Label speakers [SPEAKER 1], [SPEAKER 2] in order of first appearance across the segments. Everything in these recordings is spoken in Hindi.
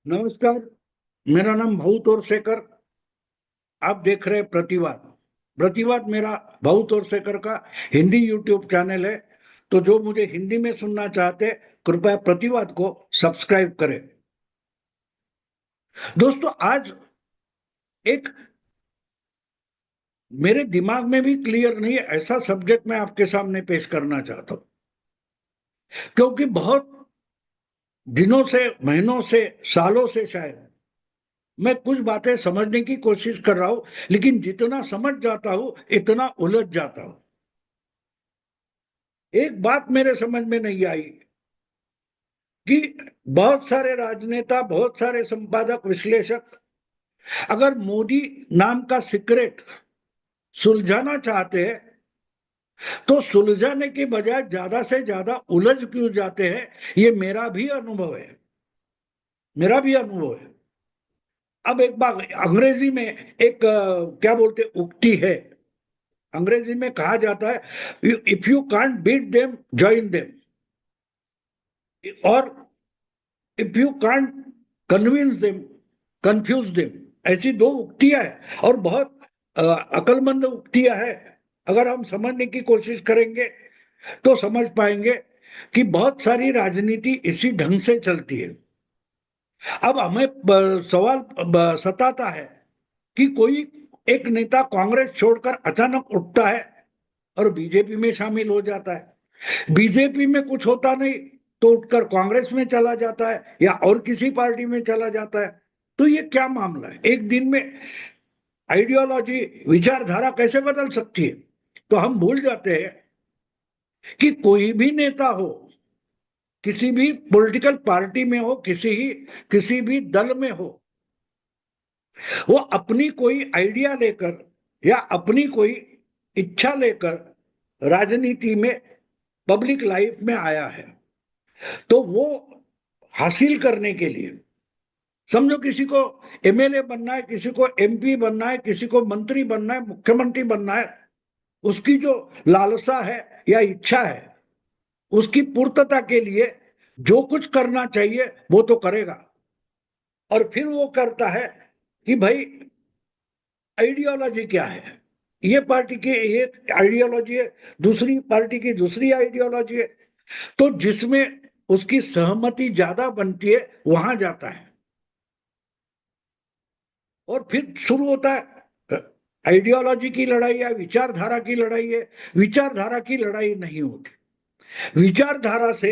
[SPEAKER 1] नमस्कार। मेरा नाम भाऊ तोरसेकर। आप देख रहे हैं प्रतिवाद। प्रतिवाद मेरा भाऊ तोरसेकर का हिंदी यूट्यूब चैनल है। तो जो मुझे हिंदी में सुनना चाहते, कृपया प्रतिवाद को सब्सक्राइब करें। दोस्तों, आज एक मेरे दिमाग में भी क्लियर नहीं है ऐसा सब्जेक्ट मैं आपके सामने पेश करना चाहता हूं, क्योंकि बहुत दिनों से, महीनों से, सालों से शायद मैं कुछ बातें समझने की कोशिश कर रहा हूं, लेकिन जितना समझ जाता हूं इतना उलझ जाता हूं। एक बात मेरे समझ में नहीं आई कि बहुत सारे राजनेता, बहुत सारे संपादक, विश्लेषक अगर मोदी नाम का सीक्रेट सुलझाना चाहते हैं तो सुलझाने की बजाय ज्यादा से ज्यादा उलझ क्यों जाते हैं। ये मेरा भी अनुभव है, मेरा भी अनुभव है। अब एक बात, अंग्रेजी में एक क्या बोलते उक्ति है। अंग्रेजी में कहा जाता है, if you can't beat them join them, और if you can't convince them confuse them. ऐसी दो उक्तियां हैं और बहुत अकलमंद उक्तियां हैं। अगर हम समझने की कोशिश करेंगे तो समझ पाएंगे कि बहुत सारी राजनीति इसी ढंग से चलती है। अब हमें सवाल सताता है कि कोई एक नेता कांग्रेस छोड़कर अचानक उठता है और बीजेपी में शामिल हो जाता है। बीजेपी में कुछ होता नहीं तो उठकर कांग्रेस में चला जाता है या और किसी पार्टी में चला जाता है। तो ये क्या मामला है? एक दिन में आइडियोलॉजी, विचारधारा कैसे बदल सकती है? तो हम भूल जाते हैं कि कोई भी नेता हो, किसी भी पॉलिटिकल पार्टी में हो, किसी भी दल में हो, वो अपनी कोई आइडिया लेकर या अपनी कोई इच्छा लेकर राजनीति में, पब्लिक लाइफ में आया है। तो वो हासिल करने के लिए, समझो किसी को एमएलए बनना है, किसी को एमपी बनना है, किसी को मंत्री बनना है, मुख्यमंत्री बनना है, उसकी जो लालसा है या इच्छा है, उसकी पूर्तता के लिए जो कुछ करना चाहिए वो तो करेगा। और फिर वो करता है कि भाई आइडियोलॉजी क्या है, ये पार्टी की ये आइडियोलॉजी है, दूसरी पार्टी की दूसरी आइडियोलॉजी है। तो जिसमें उसकी सहमति ज्यादा बनती है वहां जाता है और फिर शुरू होता है आइडियोलॉजी की लड़ाई है, विचारधारा की लड़ाई है। विचारधारा की लड़ाई नहीं होती। विचारधारा से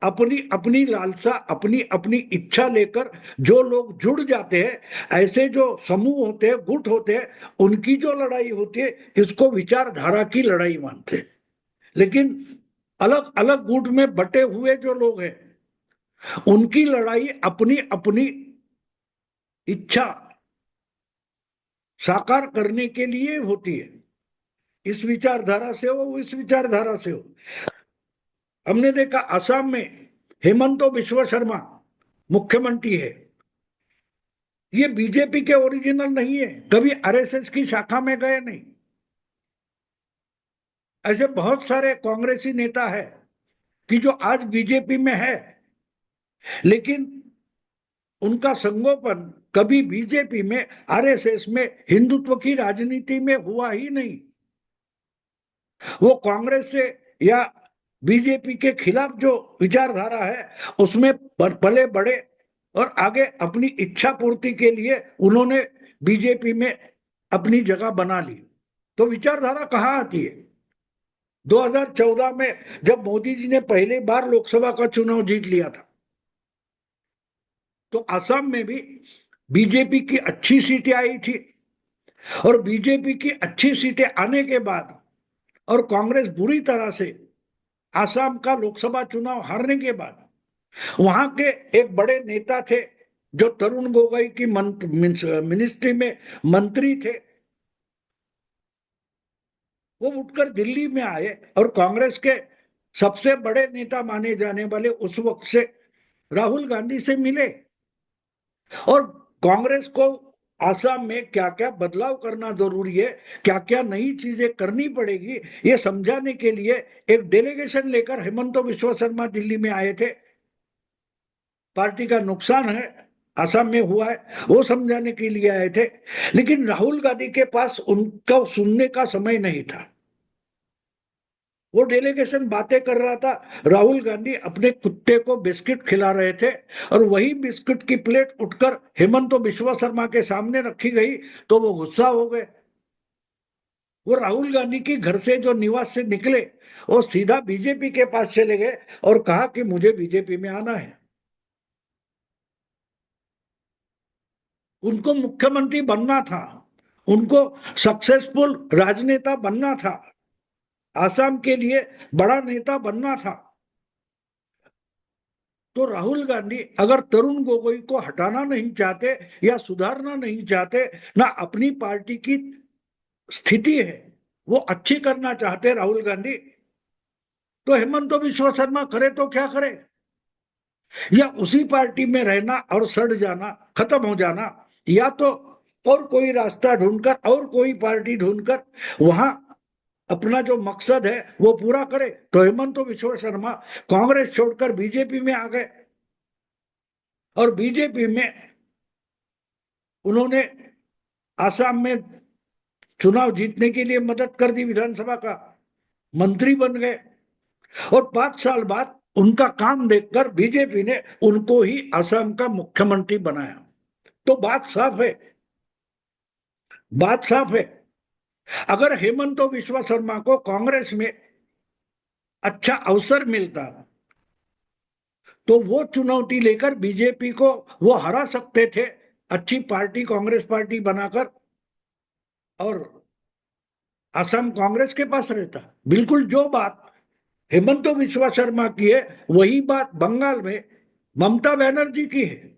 [SPEAKER 1] अपनी अपनी लालसा, अपनी अपनी इच्छा लेकर जो लोग जुड़ जाते हैं, ऐसे जो समूह होते हैं, गुट होते हैं, उनकी जो लड़ाई होती है, इसको विचारधारा की लड़ाई मानते हैं। लेकिन अलग अलग गुट में बटे हुए जो लोग हैं, उनकी लड़ाई अपनी अपनी इच्छा साकार करने के लिए होती है। इस विचारधारा से हो, इस विचारधारा से हो। हमने देखा असम में हेमंतो विश्व शर्मा मुख्यमंत्री है। ये बीजेपी के ओरिजिनल नहीं है, कभी आरएसएस की शाखा में गए नहीं। ऐसे बहुत सारे कांग्रेसी नेता है कि जो आज बीजेपी में है, लेकिन उनका संगोपन कभी बीजेपी में, आरएसएस में, हिंदुत्व की राजनीति में हुआ ही नहीं। वो कांग्रेस से या बीजेपी के खिलाफ जो विचारधारा है उसमें पले बड़े और आगे अपनी इच्छा पूर्ति के लिए उन्होंने बीजेपी में अपनी जगह बना ली। तो विचारधारा कहाँ आती है? 2014 में जब मोदी जी ने पहली बार लोकसभा का चुनाव जीत लिया था, तो असम में भी बीजेपी की अच्छी सीटें आई थी। और बीजेपी की अच्छी सीटें आने के बाद और कांग्रेस बुरी तरह से आसाम का लोकसभा चुनाव हारने के बाद, वहां के एक बड़े नेता थे जो तरुण गोगोई की मिनिस्ट्री में मंत्री थे, वो उठकर दिल्ली में आए और कांग्रेस के सबसे बड़े नेता माने जाने वाले उस वक्त से राहुल गांधी से मिले और कांग्रेस को आसाम में क्या क्या बदलाव करना जरूरी है, क्या क्या नई चीजें करनी पड़ेगी, ये समझाने के लिए एक डेलीगेशन लेकर हेमंतो विश्व शर्मा दिल्ली में आए थे। पार्टी का नुकसान है, असम में हुआ है वो समझाने के लिए आए थे। लेकिन राहुल गांधी के पास उनका सुनने का समय नहीं था। वो डेलीगेशन बातें कर रहा था, राहुल गांधी अपने कुत्ते को बिस्किट खिला रहे थे, और वही बिस्किट की प्लेट उठकर हेमंत बिश्वा शर्मा के सामने रखी गई तो वो गुस्सा हो गए। वो राहुल गांधी की घर से जो निवास से निकले, वो सीधा बीजेपी के पास चले गए और कहा कि मुझे बीजेपी में आना है। उनको मुख्यमंत्री बनना था, उनको सक्सेसफुल राजनेता बनना था, आसाम के लिए बड़ा नेता बनना था। तो राहुल गांधी अगर तरुण गोगोई को हटाना नहीं चाहते या सुधारना नहीं चाहते, ना अपनी पार्टी की स्थिति है वो अच्छी करना चाहते राहुल गांधी, तो हेमंत बिश्वा शर्मा करे तो क्या करे, या उसी पार्टी में रहना और सड़ जाना, खत्म हो जाना, या तो और कोई रास्ता ढूंढकर और कोई पार्टी ढूंढकर वहां अपना जो मकसद है वो पूरा करे। तो हेमंत बिश्वा शर्मा कांग्रेस छोड़कर बीजेपी में आ गए, और बीजेपी में उन्होंने आसाम में चुनाव जीतने के लिए मदद कर दी, विधानसभा का मंत्री बन गए, और 5 साल बाद उनका काम देखकर बीजेपी ने उनको ही असम का मुख्यमंत्री बनाया। तो बात साफ है, बात साफ है। अगर हेमंत बिश्वा शर्मा को कांग्रेस में अच्छा अवसर मिलता तो वो चुनौती लेकर बीजेपी को वो हरा सकते थे, अच्छी पार्टी कांग्रेस पार्टी बनाकर, और असम कांग्रेस के पास रहता। बिल्कुल जो बात हेमंत बिश्वा शर्मा की है वही बात बंगाल में ममता बनर्जी की है।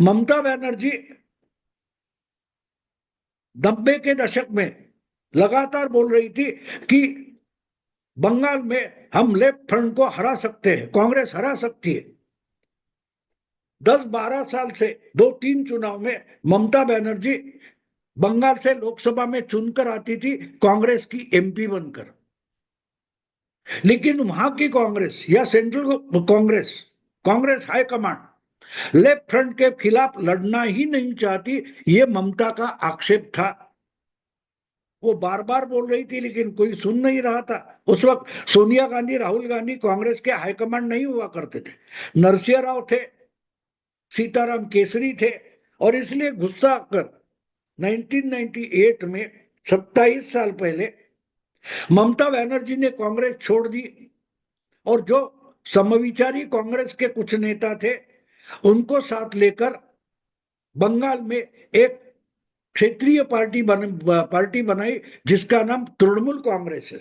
[SPEAKER 1] ममता बनर्जी 90 के दशक में लगातार बोल रही थी कि बंगाल में हम लेफ्ट फ्रंट को हरा सकते हैं, कांग्रेस हरा सकती है। 10-12 साल से 2-3 चुनाव में ममता बनर्जी बंगाल से लोकसभा में चुनकर आती थी कांग्रेस की एमपी बनकर। लेकिन वहां की कांग्रेस या central Congress, Congress high command left front के खिलाफ लड़ना ही नहीं चाहती, ये ममता का आक्षेप था। वो बार बार बोल रही थी लेकिन कोई सुन नहीं रहा था। उस वक्त सोनिया गांधी, राहुल गांधी कांग्रेस के हाईकमांड नहीं हुआ करते थे, नरसिंह राव थे, सीताराम केसरी थे, और इसलिए गुस्सा आकर 1998 में 27 साल पहले ममता बनर्जी ने कांग्रेस छोड़ दी, और जो समविचारी कांग्रेस के कुछ नेता थे उनको साथ लेकर बंगाल में एक क्षेत्रीय पार्टी बनाई जिसका नाम तृणमूल कांग्रेस है।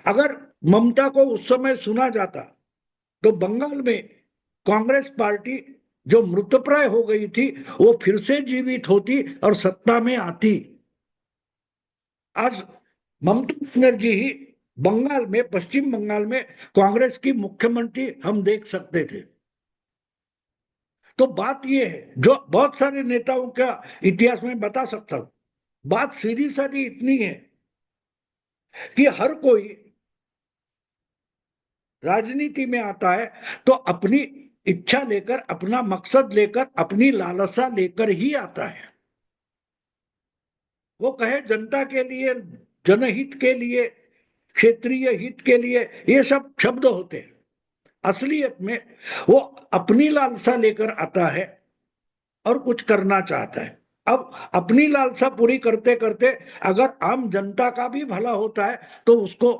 [SPEAKER 1] अगर ममता को उस समय सुना जाता तो बंगाल में कांग्रेस पार्टी जो मृतप्राय हो गई थी वो फिर से जीवित होती और सत्ता में आती। आज ममता बनर्जी ही बंगाल में, पश्चिम बंगाल में कांग्रेस की मुख्यमंत्री हम देख सकते थे। तो बात यह है, जो बहुत सारे नेताओं का इतिहास में बता सकता हूं, बात सीधी साधी इतनी है कि हर कोई राजनीति में आता है तो अपनी इच्छा लेकर, अपना मकसद लेकर, अपनी लालसा लेकर ही आता है। वो कहे जनता के लिए, जनहित के लिए, क्षेत्रीय हित के लिए, ये सब शब्द होते हैं। असलियत में वो अपनी लालसा लेकर आता है और कुछ करना चाहता है। अब अपनी लालसा पूरी करते करते अगर आम जनता का भी भला होता है तो उसको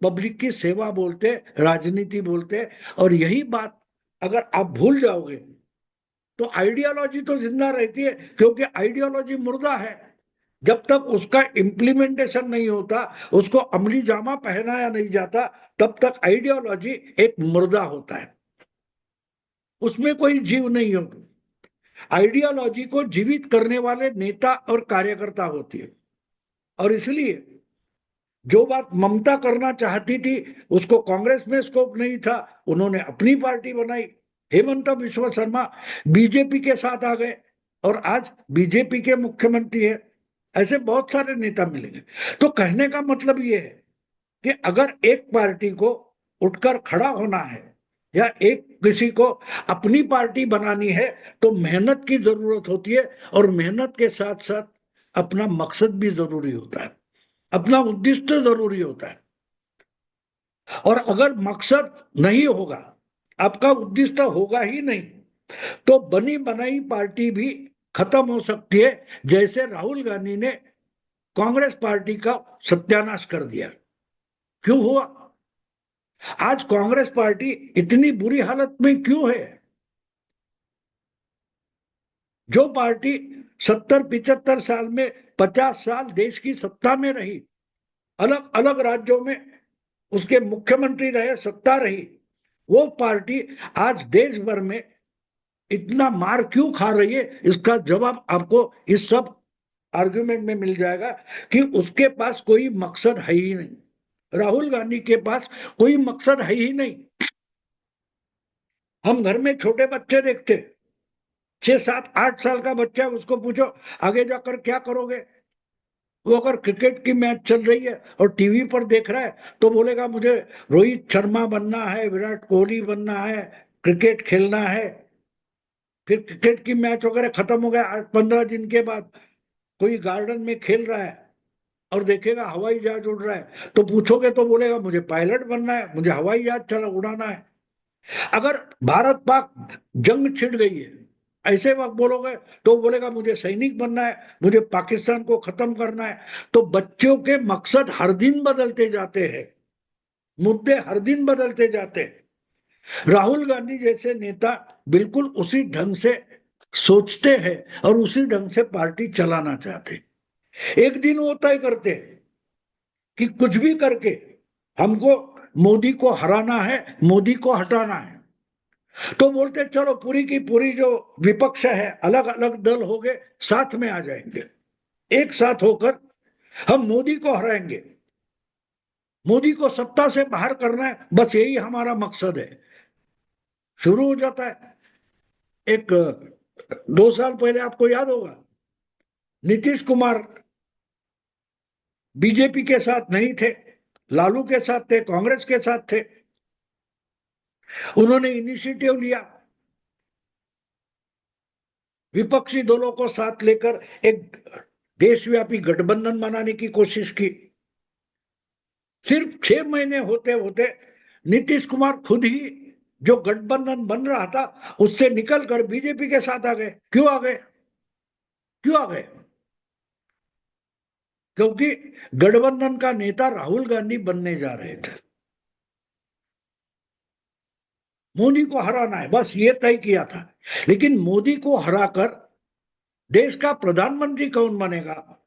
[SPEAKER 1] पब्लिक की सेवा बोलते, राजनीति बोलते। और यही बात अगर आप भूल जाओगे तो आइडियोलॉजी तो जिंदा रहती है, क्योंकि आइडियोलॉजी मुर्दा है। जब तक उसका इम्प्लीमेंटेशन नहीं होता, उसको अमली जामा पहनाया नहीं जाता, तब तक आइडियोलॉजी एक मुर्दा होता है, उसमें कोई जीव नहीं होता। आइडियोलॉजी को जीवित करने वाले नेता और कार्यकर्ता होती है। और इसलिए जो बात ममता करना चाहती थी उसको कांग्रेस में स्कोप नहीं था, उन्होंने अपनी पार्टी बनाई। हेमंत बिश्वा शर्मा बीजेपी के साथ आ गए और आज बीजेपी के मुख्यमंत्री है। ऐसे बहुत सारे नेता मिलेंगे। तो कहने का मतलब यह है कि अगर एक पार्टी को उठकर खड़ा होना है या एक किसी को अपनी पार्टी बनानी है तो मेहनत की जरूरत होती है, और मेहनत के साथ साथ अपना मकसद भी जरूरी होता है, अपना उद्देश्य जरूरी होता है। और अगर मकसद नहीं होगा, आपका उद्देश्य होगा ही नहीं, तो बनी बनाई पार्टी भी खत्म हो सकती है, जैसे राहुल गांधी ने कांग्रेस पार्टी का सत्यानाश कर दिया। क्यों हुआ? आज कांग्रेस पार्टी इतनी बुरी हालत में क्यों है? जो पार्टी 70-75 साल में, 50 साल देश की सत्ता में रही, अलग अलग राज्यों में उसके मुख्यमंत्री रहे, सत्ता रही, वो पार्टी आज देश भर में इतना मार क्यों खा रही है? इसका जवाब आपको इस सब आर्गुमेंट में मिल जाएगा कि उसके पास कोई मकसद है ही नहीं। राहुल गांधी के पास कोई मकसद है ही नहीं। हम घर में छोटे बच्चे देखते, 6, 7, 8 साल का बच्चा है, उसको पूछो आगे जाकर क्या करोगे, वो अगर क्रिकेट की मैच चल रही है और टीवी पर देख रहा है तो बोलेगा मुझे रोहित शर्मा बनना है, विराट कोहली बनना है, क्रिकेट खेलना है। फिर क्रिकेट की मैच वगैरह खत्म हो गया, 8-15 दिन के बाद कोई गार्डन में खेल रहा है और देखेगा हवाई जहाज उड़ रहा है, तो पूछोगे तो बोलेगा मुझे पायलट बनना है, मुझे हवाई जहाज चला उड़ाना है। अगर भारत पाक जंग छिड़ गई है, ऐसे वक्त बोलोगे तो बोलेगा मुझे सैनिक बनना है, मुझे पाकिस्तान को खत्म करना है। तो बच्चों के मकसद हर दिन बदलते जाते हैं, मुद्दे हर दिन बदलते जाते हैं। राहुल गांधी जैसे नेता बिल्कुल उसी ढंग से सोचते हैं और उसी ढंग से पार्टी चलाना चाहते हैं। एक दिन वो तय करते हैं कि कुछ भी करके हमको मोदी को हराना है, मोदी को हटाना है। तो बोलते चलो पूरी की पूरी जो विपक्ष है, अलग अलग दल हो गए, साथ में आ जाएंगे, एक साथ होकर हम मोदी को हराएंगे, मोदी को सत्ता से बाहर करना है, बस यही हमारा मकसद है। शुरू हो जाता है। एक 2 साल पहले आपको याद होगा, नीतीश कुमार बीजेपी के साथ नहीं थे, लालू के साथ थे, कांग्रेस के साथ थे। उन्होंने इनिशिएटिव लिया, विपक्षी दलों को साथ लेकर एक देशव्यापी गठबंधन बनाने की कोशिश की। सिर्फ 6 महीने होते होते नीतीश कुमार खुद ही जो गठबंधन बन रहा था उससे निकलकर बीजेपी के साथ आ गए। क्यों आ गए? क्यों आ गए? क्योंकि गठबंधन का नेता राहुल गांधी बनने जा रहे थे, मोदी को हराना है, बस ये तय किया था। लेकिन मोदी को हराकर देश का प्रधानमंत्री कौन बनेगा?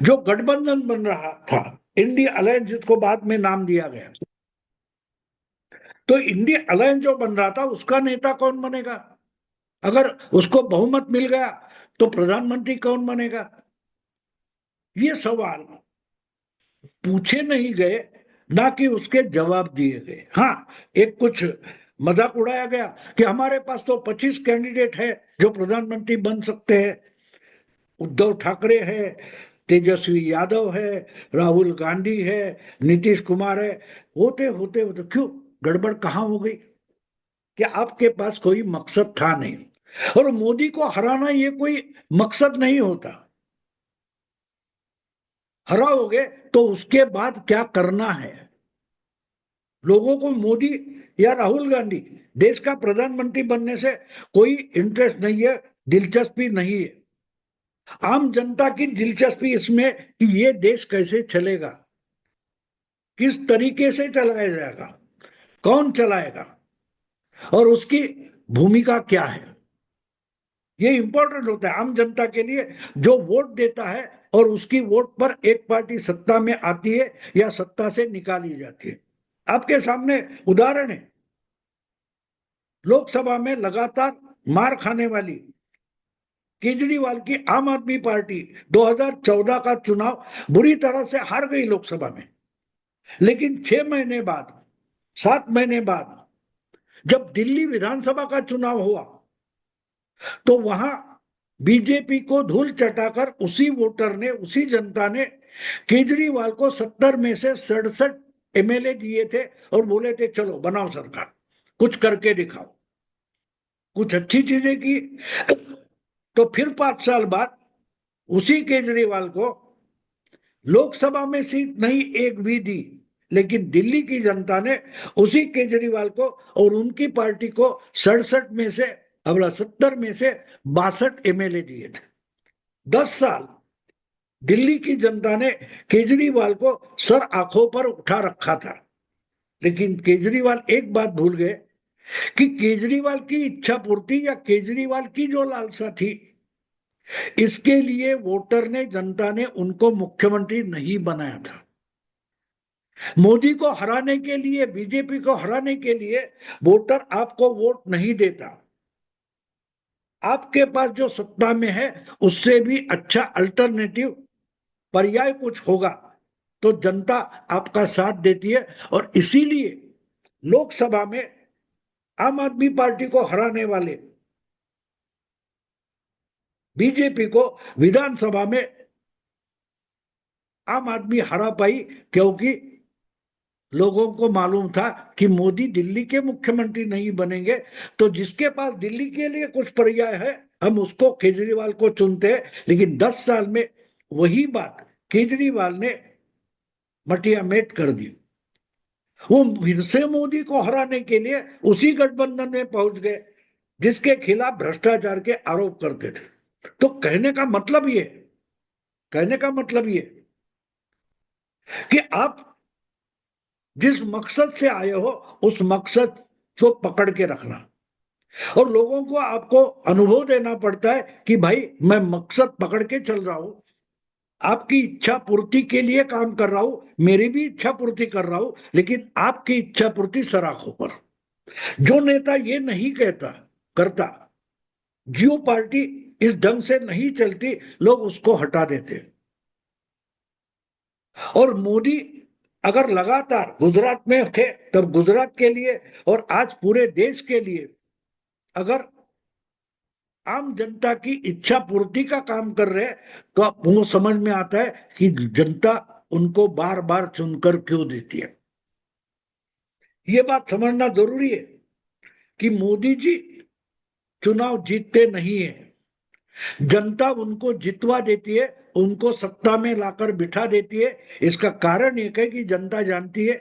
[SPEAKER 1] जो गठबंधन बन रहा था, इंडिया अलायंस, जिसको बाद में नाम दिया गया, तो इंडिया अलायंस जो बन रहा था उसका नेता कौन बनेगा? अगर उसको बहुमत मिल गया तो प्रधानमंत्री कौन बनेगा? ये सवाल पूछे नहीं गए, ना कि उसके जवाब दिए गए। हाँ, एक कुछ मजाक उड़ाया गया कि हमारे पास तो 25 कैंडिडेट है जो प्रधानमंत्री बन सकते हैं। उद्धव ठाकरे है, तेजस्वी यादव है, राहुल गांधी है, नीतीश कुमार है। होते होते होते क्यों गड़बड़ कहां हो गई? कि आपके पास कोई मकसद था नहीं। और मोदी को हराना ये कोई मकसद नहीं होता। हराओगे तो उसके बाद क्या करना है? लोगों को मोदी या राहुल गांधी देश का प्रधानमंत्री बनने से कोई इंटरेस्ट नहीं है, दिलचस्पी नहीं है। आम जनता की दिलचस्पी इसमें कि ये देश कैसे चलेगा, किस तरीके से चलाया जाएगा, कौन चलाएगा और उसकी भूमिका क्या है, ये इंपॉर्टेंट होता है आम जनता के लिए। जो वोट देता है और उसकी वोट पर एक पार्टी सत्ता में आती है या सत्ता से निकाली जाती है। आपके सामने उदाहरण है, लोकसभा में लगातार मार खाने वाली केजरीवाल की आम आदमी पार्टी 2014 का चुनाव बुरी तरह से हार गई लोकसभा में। लेकिन 6 महीने बाद, 7 महीने बाद जब दिल्ली विधानसभा का चुनाव हुआ तो वहां बीजेपी को धूल चटाकर उसी वोटर ने, उसी जनता ने केजरीवाल को 70 में से 67 एमएलए दिए थे और बोले थे चलो बनाओ सरकार। कुछ करके दिखाओ, कुछ अच्छी चीजें की तो फिर 5 साल बाद उसी केजरीवाल को लोकसभा में सीट नहीं एक भी दी, लेकिन दिल्ली की जनता ने उसी केजरीवाल को और उनकी पार्टी को 67 में से 70 में से 62 एमएलए दिए थे। 10 साल दिल्ली की जनता ने केजरीवाल को सर आंखों पर उठा रखा था, लेकिन केजरीवाल एक बात भूल गए कि केजरीवाल की इच्छा पूर्ति या केजरीवाल की जो लालसा थी, इसके लिए वोटर ने, जनता ने उनको मुख्यमंत्री नहीं बनाया था। मोदी को हराने के लिए, बीजेपी को हराने के लिए वोटर आपको वोट नहीं देता। आपके पास जो सत्ता में है उससे भी अच्छा अल्टरनेटिव पर्याय कुछ होगा तो जनता आपका साथ देती है, और इसीलिए लोकसभा में आम आदमी पार्टी को हराने वाले बीजेपी को विधानसभा में आम आदमी हरा पाई, क्योंकि लोगों को मालूम था कि मोदी दिल्ली के मुख्यमंत्री नहीं बनेंगे, तो जिसके पास दिल्ली के लिए कुछ पर्याय है हम उसको, केजरीवाल को चुनते हैं। लेकिन 10 साल में वही बात केजरीवाल ने मटिया मेट कर दी। वो फिर से मोदी को हराने के लिए उसी गठबंधन में पहुंच गए जिसके खिलाफ भ्रष्टाचार के आरोप करते थे। तो कहने का मतलब ये कि आप जिस मकसद से आए हो उस मकसद को पकड़ के रखना, और लोगों को आपको अनुभव देना पड़ता है कि भाई मैं मकसद पकड़ के चल रहा हूं, आपकी इच्छा पूर्ति के लिए काम कर रहा हूं, मेरी भी इच्छा पूर्ति कर रहा हूं, लेकिन आपकी इच्छा पूर्ति सराखों पर। जो नेता ये नहीं करता, जियो पार्टी इस ढंग से नहीं चलती, लोग उसको हटा देते। और मोदी अगर लगातार गुजरात में थे तब गुजरात के लिए और आज पूरे देश के लिए अगर आम जनता की इच्छा पूर्ति का काम कर रहे तो वो समझ में आता है कि जनता उनको बार बार चुनकर क्यों देती है। ये बात समझना जरूरी है कि मोदी जी चुनाव जीतते नहीं है, जनता उनको जितवा देती है, उनको सत्ता में लाकर बिठा देती है। इसका कारण एक है कि जनता जानती है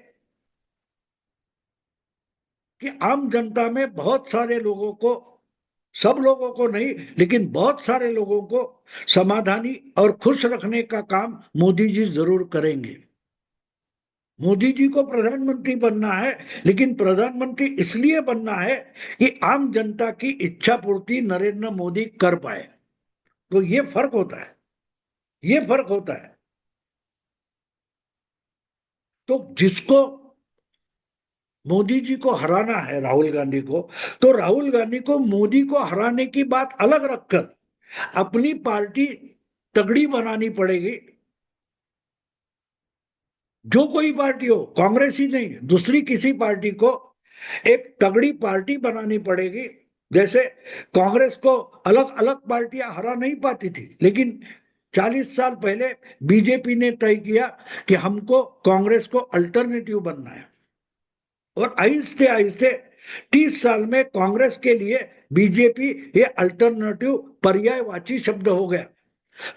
[SPEAKER 1] कि आम जनता में बहुत सारे लोगों को, सब लोगों को नहीं लेकिन बहुत सारे लोगों को समाधानी और खुश रखने का काम मोदी जी जरूर करेंगे। मोदी जी को प्रधानमंत्री बनना है, लेकिन प्रधानमंत्री इसलिए बनना है कि आम जनता की इच्छा पूर्ति नरेंद्र मोदी कर पाए। तो ये फर्क होता है, ये फर्क होता है। तो जिसको मोदी जी को हराना है, राहुल गांधी को, तो राहुल गांधी को मोदी को हराने की बात अलग रखकर अपनी पार्टी तगड़ी बनानी पड़ेगी। जो कोई पार्टी हो, कांग्रेस ही नहीं, दूसरी किसी पार्टी को एक तगड़ी पार्टी बनानी पड़ेगी। जैसे कांग्रेस को अलग अलग पार्टियां हरा नहीं पाती थी, लेकिन 40 साल पहले बीजेपी ने तय किया कि हमको कांग्रेस को अल्टरनेटिव बनना है, और आहिस्ते आहिस्ते 30 साल में कांग्रेस के लिए बीजेपी ये अल्टरनेटिव पर्यायवाची शब्द हो गया।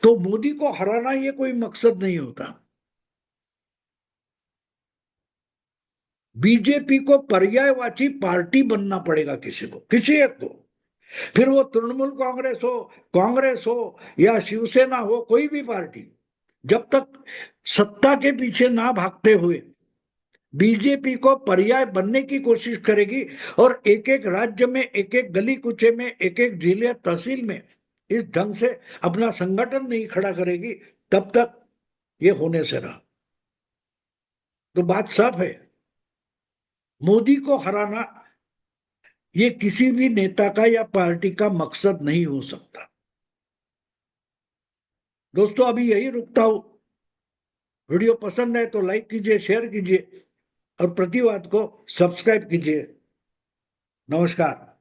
[SPEAKER 1] तो मोदी को हराना ये कोई मकसद नहीं होता। बीजेपी को पर्यायवाची पार्टी बनना पड़ेगा, किसी को, किसी एक को, फिर वो तृणमूल कांग्रेस हो या शिवसेना हो, कोई भी पार्टी, जब तक सत्ता के पीछे ना भागते हुए बीजेपी को पर्याय बनने की कोशिश करेगी और एक एक राज्य में, एक एक गली कुचे में, एक एक जिले तहसील में इस ढंग से अपना संगठन नहीं खड़ा करेगी, तब तक ये होने से रहा। तो बात साफ है, मोदी को हराना ये किसी भी नेता का या पार्टी का मकसद नहीं हो सकता। दोस्तों अभी यही रुकता हूं। वीडियो पसंद है तो लाइक कीजिए, शेयर कीजिए और प्रतिवाद को सब्सक्राइब कीजिए। नमस्कार।